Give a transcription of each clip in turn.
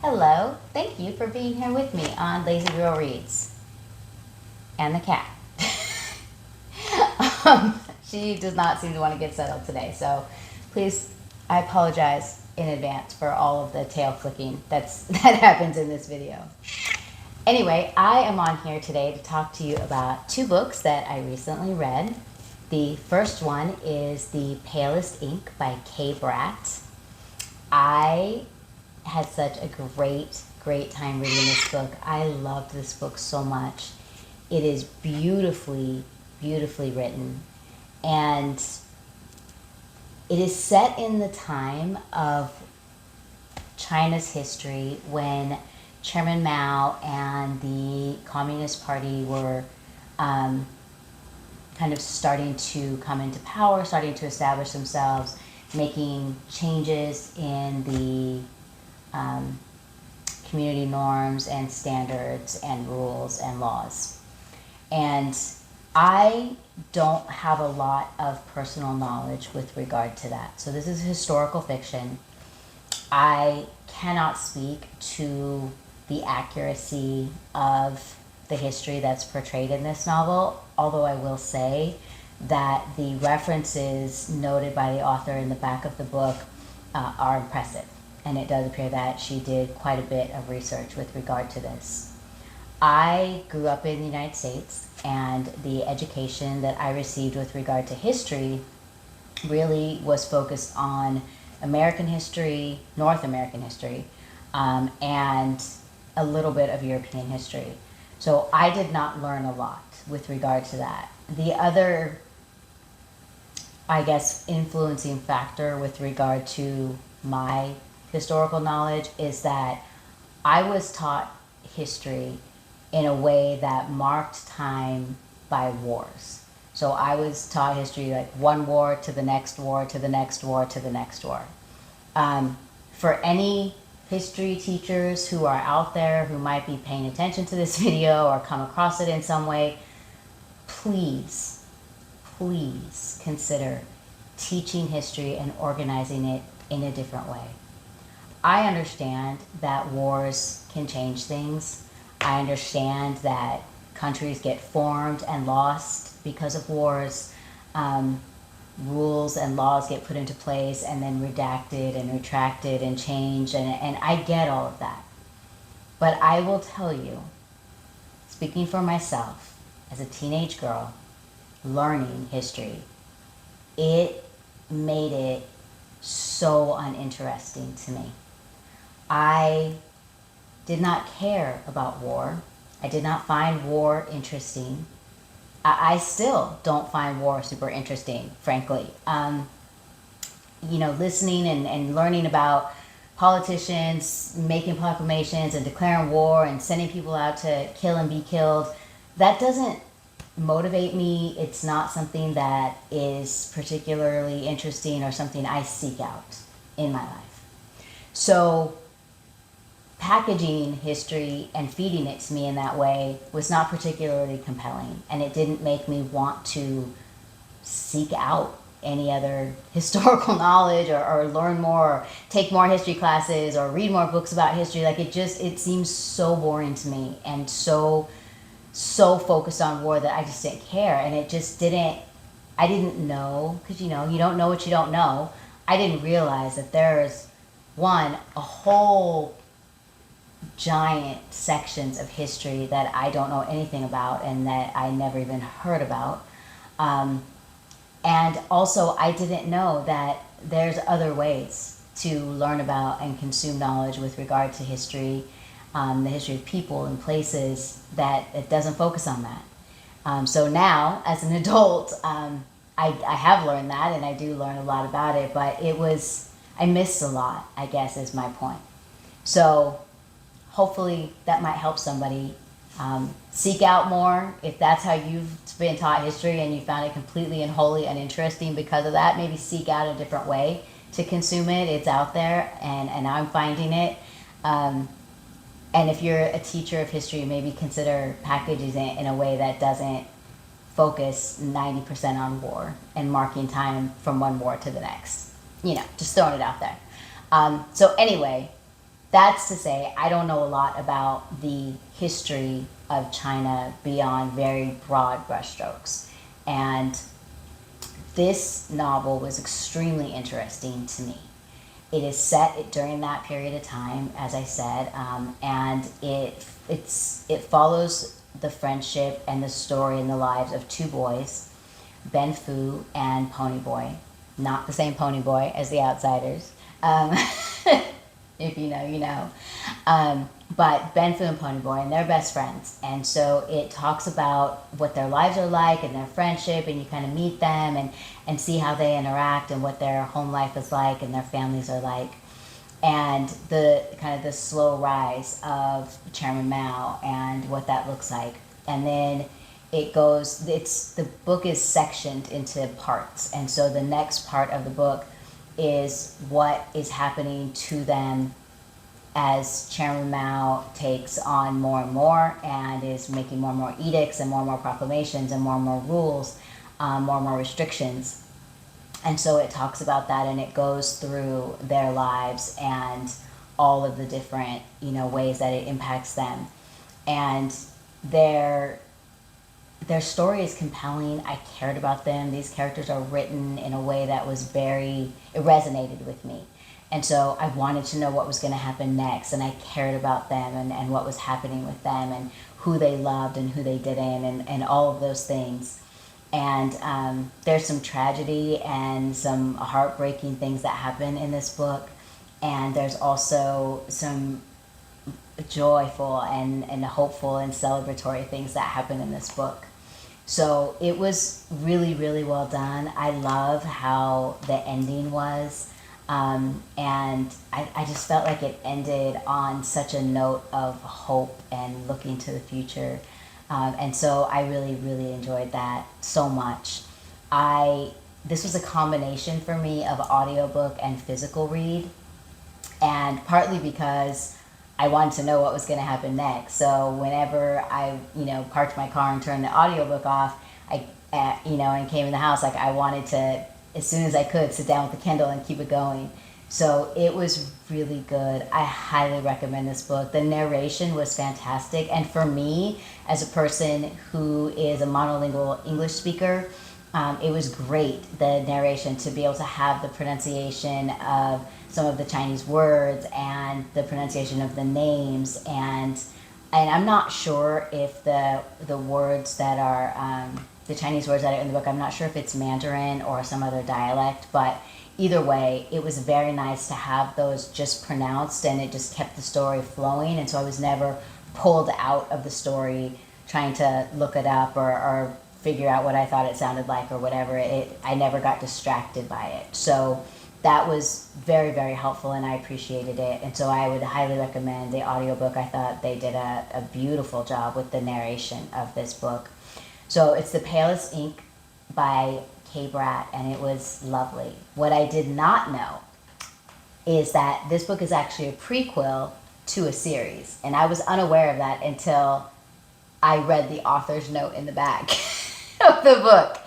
Hello, thank you for being here with me on Lazy Girl Reads. And the cat. She does not seem to want to get settled today, so please, I apologize in advance for all of the tail flicking that happens in this video. Anyway, I am on here today to talk to you about two books that I recently read. The first one is The Palest Ink by Kay Bratt. I had such a great time reading this book. I loved this book so much. It is beautifully written, and it is set in the time of China's history when Chairman Mao and the Communist Party were kind of starting to come into power, starting to establish themselves, making changes in the community norms and standards and rules and laws. And I don't have a lot of personal knowledge with regard to that. So this is historical fiction. I cannot speak to the accuracy of the history that's portrayed in this novel, although I will say that the references noted by the author in the back of the book are impressive. And it does appear that she did quite a bit of research with regard to this. I grew up in the United States, and the education that I received with regard to history really was focused on American history, North American history, and a little bit of European history. So I did not learn a lot with regard to that. The other, I guess, influencing factor with regard to my historical knowledge is that I was taught history in a way that marked time by wars. So I was taught history like one war to the next war to the next war to the next war. For any history teachers who are out there who might be paying attention to this video or come across it in some way, please consider teaching history and organizing it in a different way. I understand that wars can change things. I understand that countries get formed and lost because of wars. Rules and laws get put into place and then redacted and retracted and changed, and I get all of that. But I will tell you, speaking for myself, as a teenage girl learning history, it made it so uninteresting to me. I did not care about war. I did not find war interesting. I still don't find war super interesting, frankly. Listening and learning about politicians making proclamations and declaring war and sending people out to kill and be killed, that doesn't motivate me. It's not something that is particularly interesting or something I seek out in my life. So packaging history and feeding it to me in that way was not particularly compelling, and it didn't make me want to seek out any other historical knowledge or learn more or take more history classes or read more books about history. Like it seems so boring to me and so focused on war that I just didn't care. And I didn't know, because you don't know what you don't know. I didn't realize that there's a whole giant sections of history that I don't know anything about and that I never even heard about. And also, I didn't know that there's other ways to learn about and consume knowledge with regard to history, the history of people and places, that it doesn't focus on that. So now, as an adult, I have learned that, and I do learn a lot about it, but I missed a lot, I guess, is my point. So hopefully that might help somebody seek out more. If that's how you've been taught history and you found it completely and wholly uninteresting because of that, maybe seek out a different way to consume it. It's out there, and I'm finding it. And if you're a teacher of history, maybe consider packaging it in a way that doesn't focus 90% on war and marking time from one war to the next. Just throwing it out there. So anyway, that's to say, I don't know a lot about the history of China beyond very broad brushstrokes. And this novel was extremely interesting to me. It is set during that period of time, as I said, and it follows the friendship and the story and the lives of two boys, Ben Fu and Pony Boy. Not the same Pony Boy as The Outsiders. If you know, you know. But Ben Fu and Pony Boy, and they're best friends. And so it talks about what their lives are like and their friendship, and you kind of meet them and see how they interact and what their home life is like and their families are like. And the kind of the slow rise of Chairman Mao and what that looks like. And then the book is sectioned into parts. And so the next part of the book is what is happening to them as Chairman Mao takes on more and more is making more and more edicts and more proclamations and more rules, more and more restrictions. And so it talks about that, and it goes through their lives and all of the different, ways that it impacts them. And their story is compelling. I cared about them. These characters are written in a way that it resonated with me. And so I wanted to know what was going to happen next, and I cared about them and what was happening with them and who they loved and who they didn't and all of those things. And there's some tragedy and some heartbreaking things that happen in this book. And there's also some joyful and hopeful and celebratory things that happen in this book. So it was really, really well done. I love how the ending was. And I just felt like it ended on such a note of hope and looking to the future. And so I really, really enjoyed that so much. This was a combination for me of audiobook and physical read, and partly because I wanted to know what was going to happen next. So whenever I, parked my car and turned the audiobook off, and came in the house, I wanted to, as soon as I could, sit down with the Kindle and keep it going. So it was really good. I highly recommend this book. The narration was fantastic. And for me, as a person who is a monolingual English speaker, it was great, the narration, to be able to have the pronunciation of some of the Chinese words and the pronunciation of the names. And I'm not sure if the words that are, the Chinese words that are in the book, I'm not sure if it's Mandarin or some other dialect, but either way, it was very nice to have those just pronounced, and it just kept the story flowing. And so I was never pulled out of the story trying to look it up or figure out what I thought it sounded like or whatever. I never got distracted by it. So that was very, very helpful, and I appreciated it. And so I would highly recommend the audiobook. I thought they did a beautiful job with the narration of this book. So it's The Palest Ink by Kay Bratt, and it was lovely. What I did not know is that this book is actually a prequel to a series, and I was unaware of that until I read the author's note in the back of the book.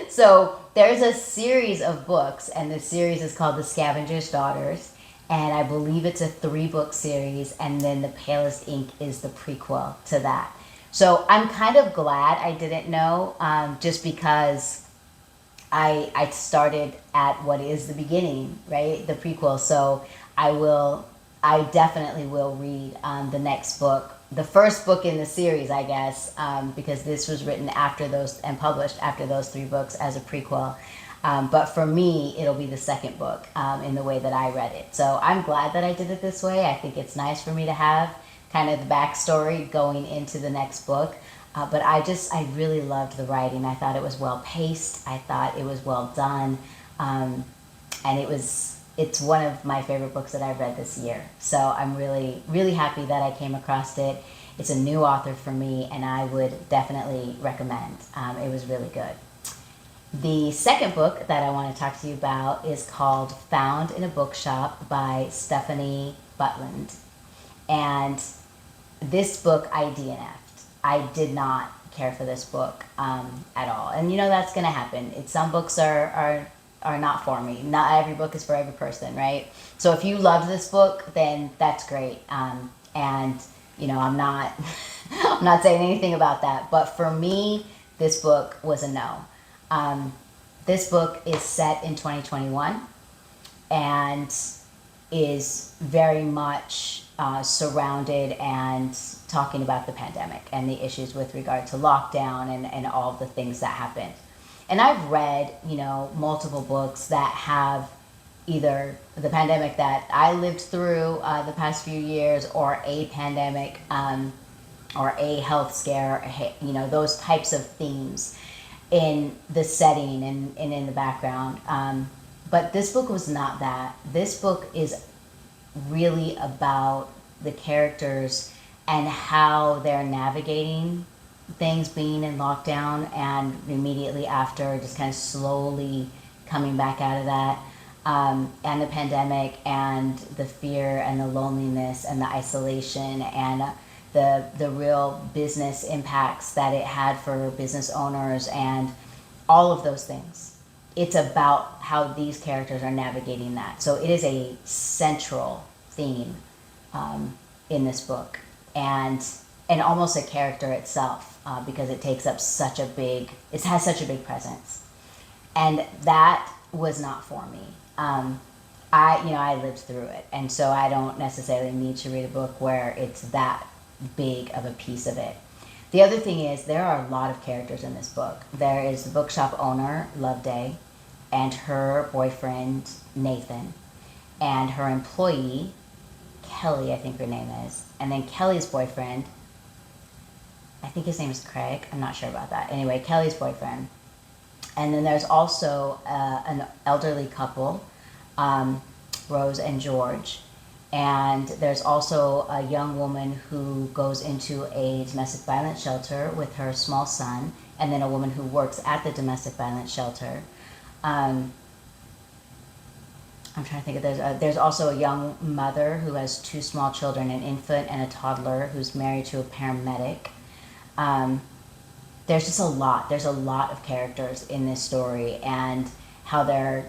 So there's a series of books, and the series is called The Scavenger's Daughters, and I believe it's a 3-book series, and then The Palest Ink is the prequel to that. So I'm kind of glad I didn't know, just because I started at what is the beginning, right? The prequel. So I definitely will read the next book, the first book in the series, I guess, because this was written after those and published after those 3 books as a prequel. But for me, it'll be the second book in the way that I read it. So I'm glad that I did it this way. I think it's nice for me to have kind of the backstory going into the next book. But I really loved the writing. I thought it was well paced. I thought it was well done. And it's one of my favorite books that I've read this year. So I'm really, really happy that I came across it. It's a new author for me, and I would definitely recommend. It was really good. The second book that I want to talk to you about is called Found in a Bookshop by Stephanie Butland. And this book I DNF'd. I did not care for this book at all. And that's going to happen. Some books are are not for me. Not every book is for every person, right? So if you loved this book, then that's great. And I'm not I'm not saying anything about that. But for me, this book was a no. This book is set in 2021 and is very much surrounded and talking about the pandemic and the issues with regard to lockdown and all the things that happened. And I've read, multiple books that have either the pandemic that I lived through the past few years, or a pandemic, or a health scare, those types of themes in the setting and in the background. But this book was not that. This book is really about the characters and how they're navigating things being in lockdown, and immediately after just kind of slowly coming back out of that, and the pandemic and the fear and the loneliness and the isolation and the real business impacts that it had for business owners and all of those things. It's about how these characters are navigating that. So it is a central theme in this book, and almost a character itself, because it takes up it has such a big presence, and that was not for me. I lived through it, and so I don't necessarily need to read a book where it's that big of a piece of it. The other thing is, there are a lot of characters in this book. There is the bookshop owner, Loveday, and her boyfriend, Nathan, and her employee, Kelly, I think her name is, and then Kelly's boyfriend, I think his name is Craig, I'm not sure about that. Anyway, Kelly's boyfriend. And then there's also an elderly couple, Rose and George. And there's also a young woman who goes into a domestic violence shelter with her small son, and then a woman who works at the domestic violence shelter. I'm trying to think of, there's also a young mother who has two small children, an infant and a toddler, who's married to a paramedic. There's just a lot. There's a lot of characters in this story, and how they're,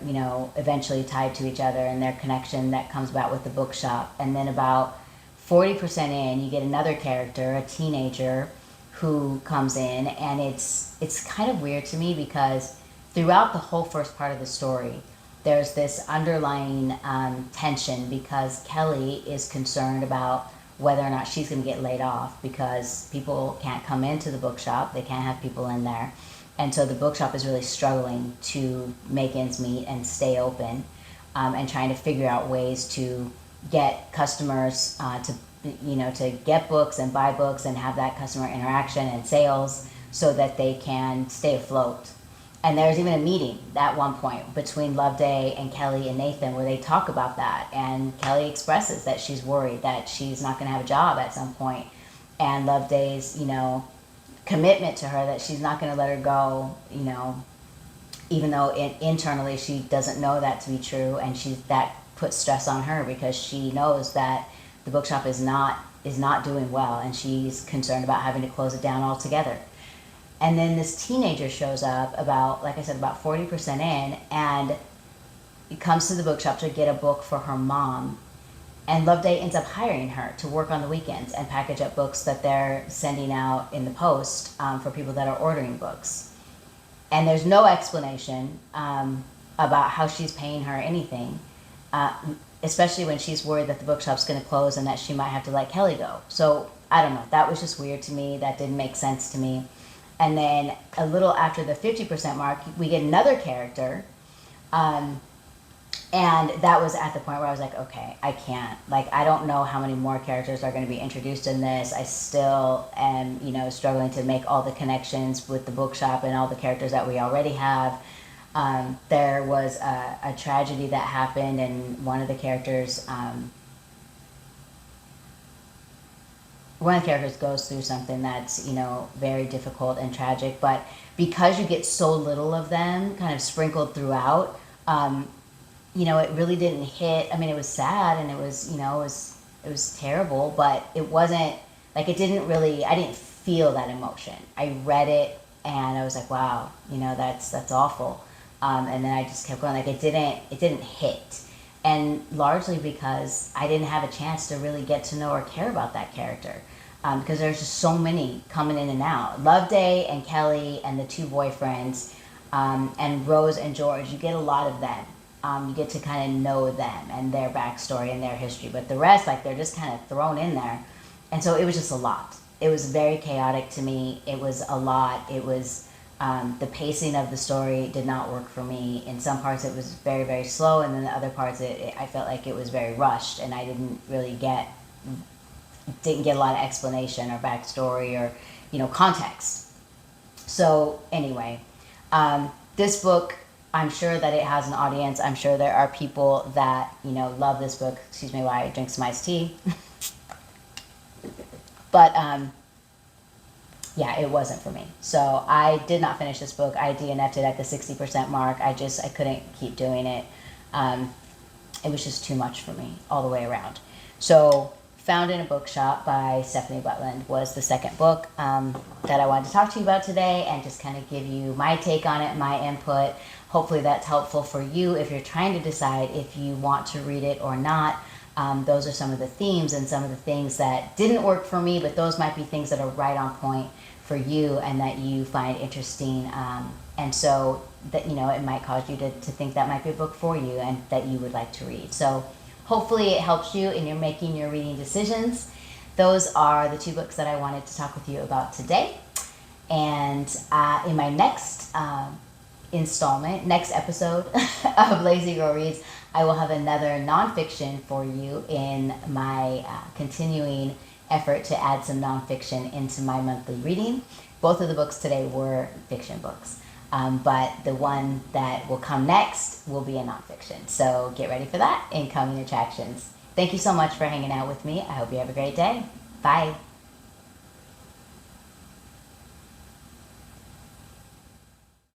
eventually tied to each other, and their connection that comes about with the bookshop. And then about 40% in, you get another character, a teenager, who comes in, and it's kind of weird to me because throughout the whole first part of the story, there's this underlying tension, because Kelly is concerned about whether or not she's going to get laid off, because people can't come into the bookshop. They can't have people in there. And so the bookshop is really struggling to make ends meet and stay open, and trying to figure out ways to get customers to get books and buy books and have that customer interaction and sales so that they can stay afloat. And there's even a meeting at one point between Loveday and Kelly and Nathan where they talk about that. And Kelly expresses that she's worried that she's not going to have a job at some point. And Loveday's, commitment to her that she's not going to let her go, even though internally she doesn't know that to be true. And that puts stress on her because she knows that the bookshop is not doing well, and she's concerned about having to close it down altogether. And then this teenager shows up about 40% in, and he comes to the bookshop to get a book for her mom. And Loveday ends up hiring her to work on the weekends and package up books that they're sending out in the post for people that are ordering books. And there's no explanation about how she's paying her anything, especially when she's worried that the bookshop's going to close and that she might have to let Kelly go. So I don't know. That was just weird to me. That didn't make sense to me. And then a little after the 50% mark, we get another character. And that was at the point where I was like, okay, I can't. I don't know how many more characters are going to be introduced in this. I still am, struggling to make all the connections with the bookshop and all the characters that we already have. There was a tragedy that happened, and one of the characters goes through something that's, very difficult and tragic. But because you get so little of them kind of sprinkled throughout, it really didn't hit. I mean, it was sad, and it was, it was terrible, but it wasn't, I didn't feel that emotion. I read it, and I was like, wow, that's awful. and then I just kept going. Like it didn't hit, and largely because I didn't have a chance to really get to know or care about that character. Because there's just so many coming in and out. Loveday and Kelly and the two boyfriends, and Rose and George, you get a lot of them. You get to kind of know them and their backstory and their history. But the rest, like, they're just kind of thrown in there. And so it was just a lot. It was very chaotic to me. It was a lot. It was, the pacing of the story did not work for me. In some parts it was very, very slow. And then the other parts, I felt like it was very rushed. And I didn't really didn't get a lot of explanation or backstory or, context. So anyway, this book, I'm sure that it has an audience. I'm sure there are people that, love this book. Excuse me while I drink some iced tea. But, yeah, it wasn't for me. So I did not finish this book. I DNF'd it at the 60% mark. I couldn't keep doing it. It was just too much for me all the way around. So Found in a Bookshop by Stephanie Butland was the second book that I wanted to talk to you about today and just kind of give you my take on it, my input. Hopefully that's helpful for you if you're trying to decide if you want to read it or not. Those are some of the themes and some of the things that didn't work for me, but those might be things that are right on point for you and that you find interesting. And so that, it might cause you to think that might be a book for you and that you would like to read. So hopefully it helps you in your making your reading decisions. Those are the two books that I wanted to talk with you about today. And in my next next episode of Lazy Girl Reads, I will have another nonfiction for you in my continuing effort to add some nonfiction into my monthly reading. Both of the books today were fiction books. But the one that will come next will be a nonfiction. So get ready for that. Incoming attractions. Thank you so much for hanging out with me. I hope you have a great day. Bye.